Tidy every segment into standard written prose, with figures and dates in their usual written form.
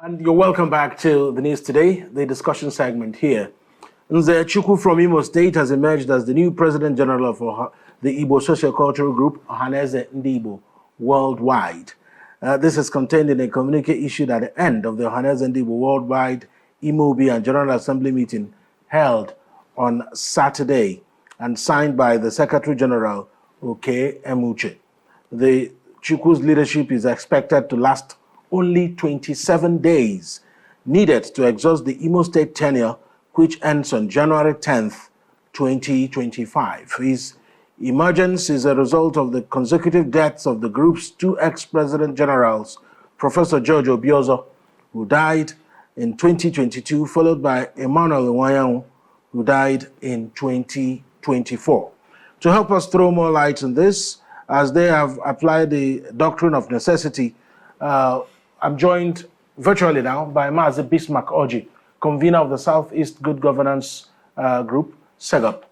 And you're welcome back to the news today, the discussion segment here. Nze Chukwu from Imo State has emerged as the new President General of the Igbo Sociocultural Group, Ohanaeze Ndi Igbo, worldwide. This is contained in a communique issued at the end of the Ohanaeze Ndi Igbo Worldwide Imobi and General Assembly meeting held on Saturday and signed by the Secretary General, Oke Emuche. The Chukwu's leadership is expected to last only 27 days, needed to exhaust the Imo State tenure, which ends on January 10th, 2025. His emergence is a result of the consecutive deaths of the group's two ex-president generals, Professor George Obiozo, who died in 2022, followed by Emmanuel Nwayawu, who died in 2024. To help us throw more light on this, as they have applied the doctrine of necessity, I'm joined virtually now by Mazi Bismarck Orji, convener of the Southeast Good Governance Group, SEGGOP,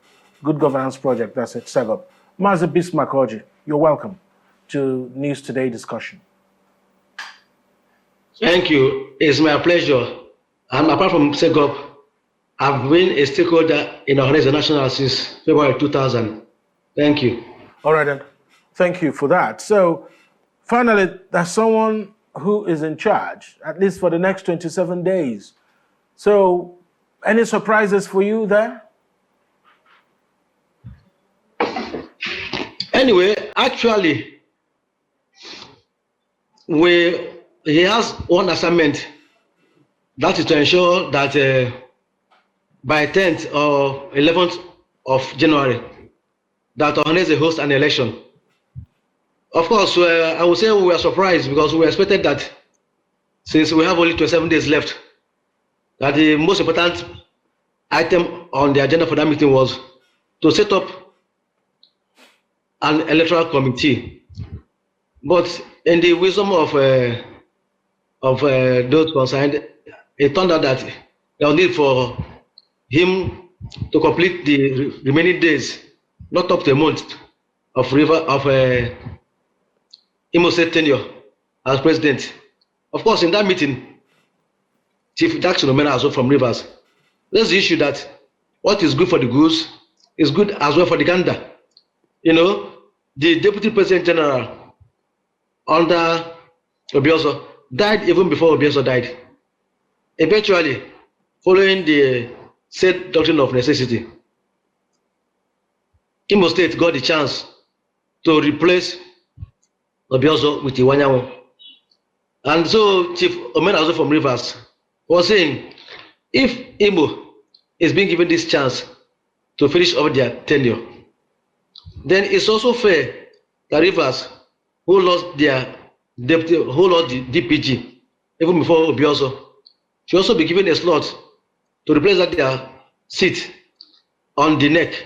Good Governance Project, that's it, SEGGOP. Mazi Bismarck Orji, you're welcome to News Today discussion. Thank you. It's my pleasure. And apart from SEGGOP, I've been a stakeholder in Ohanaeze National since February 2000. Thank you. All right, then. Thank you for that. So, finally, there's someone who is in charge, at least for the next 27 days. So, any surprises for you there? Anyway, actually, he has one assignment, that is to ensure that by 10th or 11th of January, that Ohanaeze hosts an election. Of course, I would say we were surprised because we expected that since we have only 27 days left, that the most important item on the agenda for that meeting was to set up an electoral committee. But in the wisdom of those concerned, it turned out that there was need for him to complete the remaining days, not up to a month, of Imo State tenure as president. Of course, in that meeting, Chief Jackson Omena as well from Rivers, there's the issue that what is good for the goose is good as well for the gander. You know, the Deputy President General under Obiozo died even before Obiozo died. Eventually, following the said doctrine of necessity, Imo State got the chance to replace Obiozo with Iwanyawo. And so Chief Omenazo from Rivers was saying, if Imo is being given this chance to finish off their tenure, then it's also fair that Rivers, who lost their deputy, who lost the DPG even before Obiozo, should also be given a slot to replace their seat on the neck.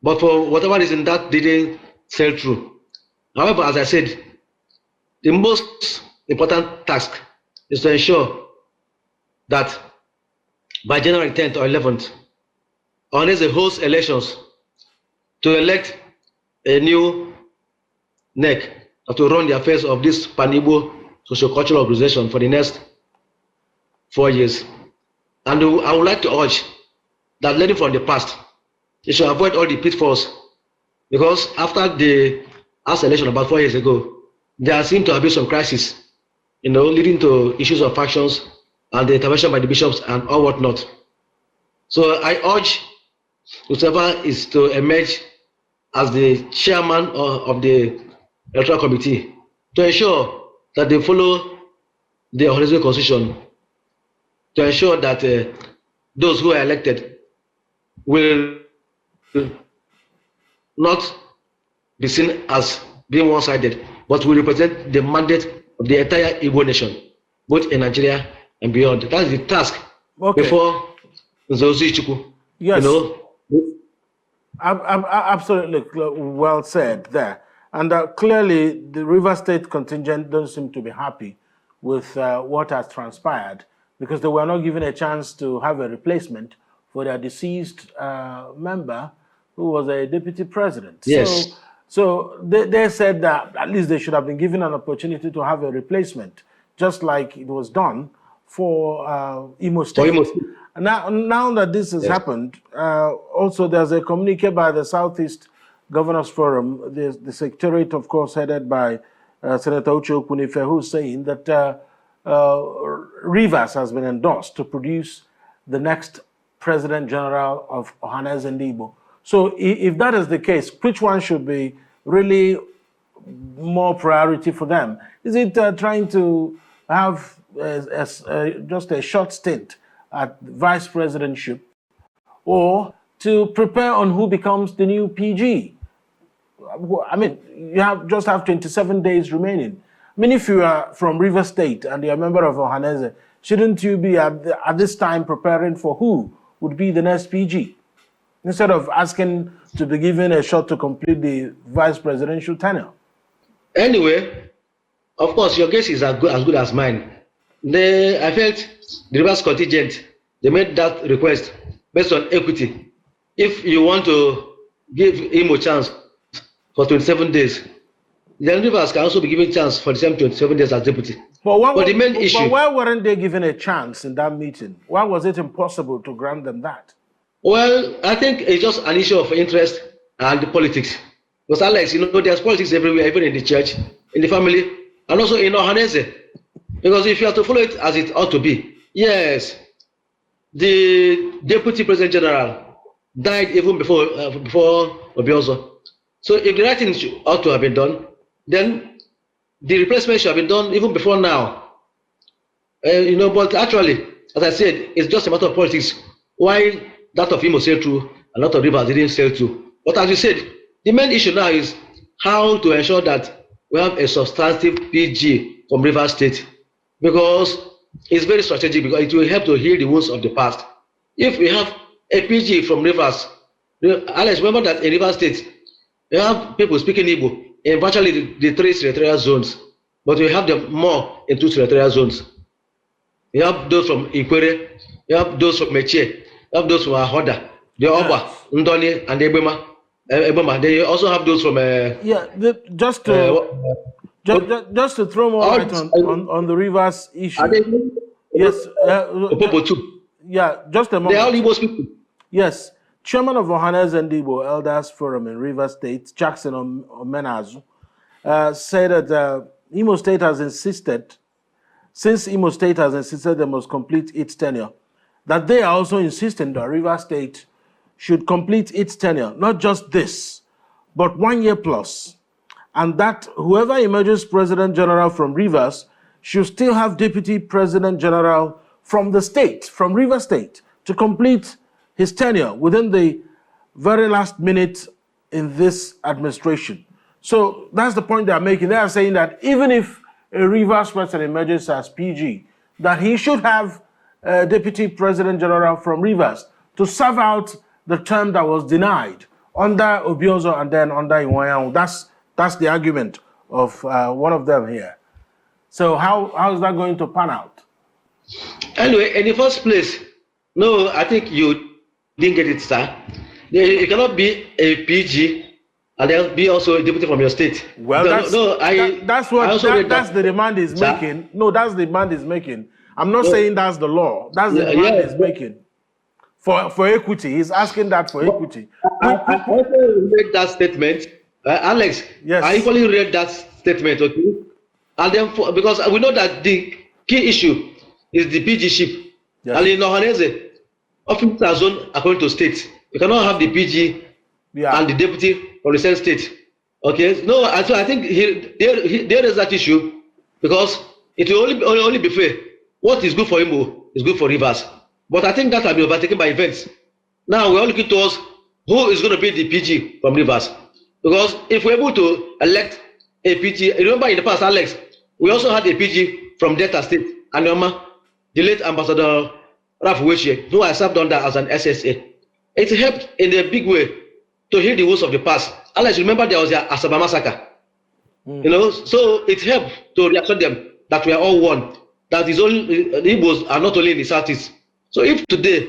But for whatever reason, that didn't sell through. However, as I said, the most important task is to ensure that by January 10th or 11th, Ohanaeze holds elections to elect a new NEC to run the affairs of this Pan-Igbo socio-cultural organization for the next 4 years. And I would like to urge that learning from the past, you should avoid all the pitfalls, because after the House election about 4 years ago, there seemed to have been some crisis, leading to issues of factions and the intervention by the bishops and all whatnot. So I urge whoever is to emerge as the chairman of the Electoral Committee to ensure that they follow the Ohanaeze Constitution, to ensure that those who are elected will not be seen as being one-sided, but will represent the mandate of the entire Igbo nation, both in Nigeria and beyond. That's the task before Nzozi Chukwu. Yes. Absolutely well said there. And clearly, the River State contingent don't seem to be happy with what has transpired, because they were not given a chance to have a replacement for their deceased member who was a deputy president. Yes. So they said that at least they should have been given an opportunity to have a replacement just like it was done for Imo State. Now that this has happened, also there's a communique by the Southeast Governors Forum, the secretariat, of course, headed by Senator Uche Okwunife, who's saying that Rivers has been endorsed to produce the next President General of Ohanaeze Ndi Igbo. So if that is the case, which one should be really more priority for them? Is it trying to have just a short stint at vice presidentship, or to prepare on who becomes the new PG? I mean, you just have 27 days remaining. I mean, if you are from River State and you're a member of Ohanaeze, shouldn't you be at this time preparing for who would be the next PG, instead of asking to be given a shot to complete the vice presidential tenure? Anyway, of course, your guess is as good as mine. I felt the Rivers contingent, they made that request based on equity. If you want to give him a chance for 27 days, then Rivers can also be given a chance for the same 27 days as deputy. But the main issue... But why weren't they given a chance in that meeting? Why was it impossible to grant them that? Well, I think it's just an issue of interest and politics. Because Alex, you know, there's politics everywhere, even in the church, in the family, and also in Ohanaeze. Because if you have to follow it as it ought to be, yes, the Deputy President General died even before Obiozo. So if the right thing ought to have been done, then the replacement should have been done even before now. You know, but actually, as I said, it's just a matter of politics. Why that of Imo sailed through, a lot of Rivers didn't sail through. But as you said, the main issue now is how to ensure that we have a substantive PG from Rivers State, because it's very strategic, because it will help to heal the wounds of the past. If we have a PG from Rivers, Alex, remember that in Rivers State, we have people speaking Igbo in virtually the 3 territorial zones, but we have them more in 2 territorial zones. You have those from Ikwere, you have those from Meche, you have those from Ahoda, the Oba, Ndoni, and Ebema. They also have those from just to throw more light on the Rivers issue. Yes, yeah, just a moment. They are all Igbo people. Yes, Chairman of Ohanaeze Ndi Igbo Elders Forum in Rivers State, Jackson Ohanaeze, said that Imo State has insisted, since Imo State has insisted they must complete its tenure, that they are also insisting that Rivers State should complete its tenure, not just this, but 1 year plus, and that whoever emerges President General from Rivers should still have Deputy President General from the state, from Rivers State, to complete his tenure within the very last minute in this administration. So that's the point they are making. They are saying that even if a Rivers person emerges as PG, that he should have a Deputy President General from Rivers to serve out the term that was denied under Obiozo and then under Iwanyanwu. That's the argument of one of them here. So how is that going to pan out? Anyway, in the first place, no, I think you didn't get it, sir. You cannot be a PG and then be also a deputy from your state. Well, that's the demand is making. No, that's the demand is making. I'm not saying that's the law. That's the demand is making. For equity, he's asking that for equity. I also read that statement, Alex. Yes. I equally read that statement, okay? And then because we know that the key issue is the PG ship. Yes. And in Ohanaeze, officers are zoned according to state. You cannot have the PG and the deputy from the same state. Okay? No, so I think there is that issue, because it will only be fair. What is good for Imo is good for Rivers. But I think that has been overtaken by events. Now we're looking towards who is going to be the PG from Rivers. Because if we're able to elect a PG, remember in the past, Alex, we also had a PG from Delta State, and the late Ambassador Ralph Wechie, who has served under as an SSA. It helped in a big way to heal the wounds of the past. Alex, remember there was the Asaba massacre. You know, so it helped to reassure them that we are all one. That is only the Igbos are not only in the Southeast. So if today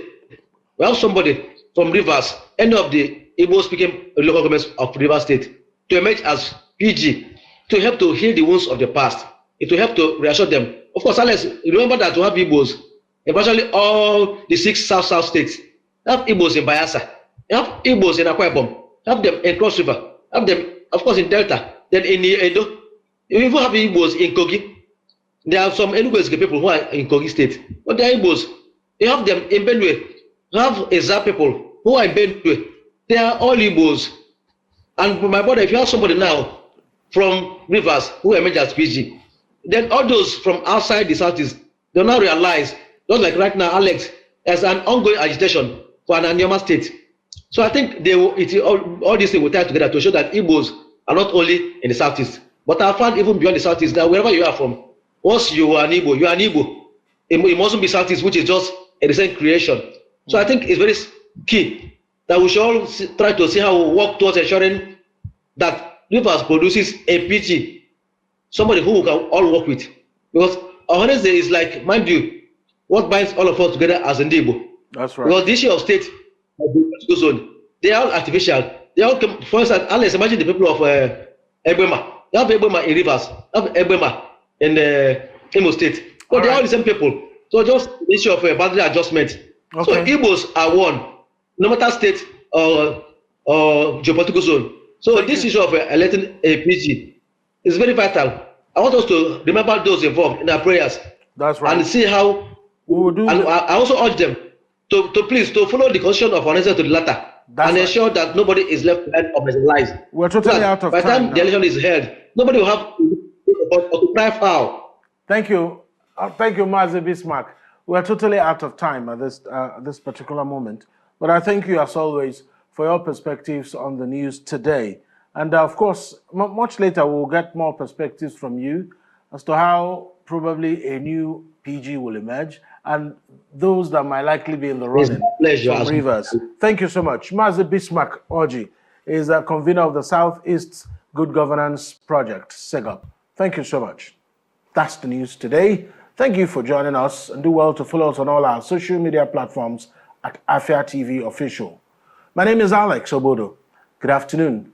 we have somebody from Rivers, any of the Igbo-speaking local governments of Rivers State, to emerge as PG, to help to heal the wounds of the past, it will help to reassure them of course, Alex, remember that we have Igbos in virtually all the 6 South states. You have Igbos in Bayelsa, you have Igbos in Akwa Ibom, you have them in Cross River, you have them, of course, in Delta, then in Edo. You even have Igbos in Kogi. There are some Enugu people who are in Kogi State, but they are Igbos. You have them in Benue. You have Eza people who are in Benue. They are all Igbos. And my brother, if you have somebody now from Rivers who emerge as PG, then all those from outside the Southeast, they'll now realize, just like right now, Alex, there's an ongoing agitation for an Anyama state. So I think they will, all these things will tie together to show that Igbos are not only in the Southeast, but I found even beyond the Southeast, that wherever you are from, once you are an Igbo, you are an Igbo. It mustn't be Southeast, which is just a recent creation. So I think it's very key that we should all try to see how we work towards ensuring that Rivers produces a PG, somebody who we can all work with. Because Ohanaeze is like, mind you, what binds all of us together as Ndi Igbo. That's right. Because this issue of state, zone, they are all artificial. They all come, for instance, Alex, imagine the people of Ebema. You have Ebema in Rivers, you have Ebema in Imo State. So they are all the same people. So just the issue of boundary adjustment. Okay. So Igbos are one, no matter state or geopolitical zone. So this issue of electing a PG is very vital. I want us to remember those involved in our prayers. That's right. And see how we will do. And I also urge them to please to follow the constitution of Ohanaeze to the latter. That's and ensure that nobody is left behind or marginalized. We're totally out of time. By the time the election is held, nobody will have to cry foul. Thank you. Thank you, Mazi Bismarck. We're totally out of time at this particular moment. But I thank you, as always, for your perspectives on the news today. And of course, much later, we'll get more perspectives from you as to how probably a new PG will emerge and those that might likely be in the running from Rivers. Thank you so much. Mazi Bismarck Orji is a convener of the Southeast Good Governance Project, SEGGOP. Thank you so much. That's the news today. Thank you for joining us, and do well to follow us on all our social media platforms at Afia TV Official. My name is Alex Obodo. Good afternoon.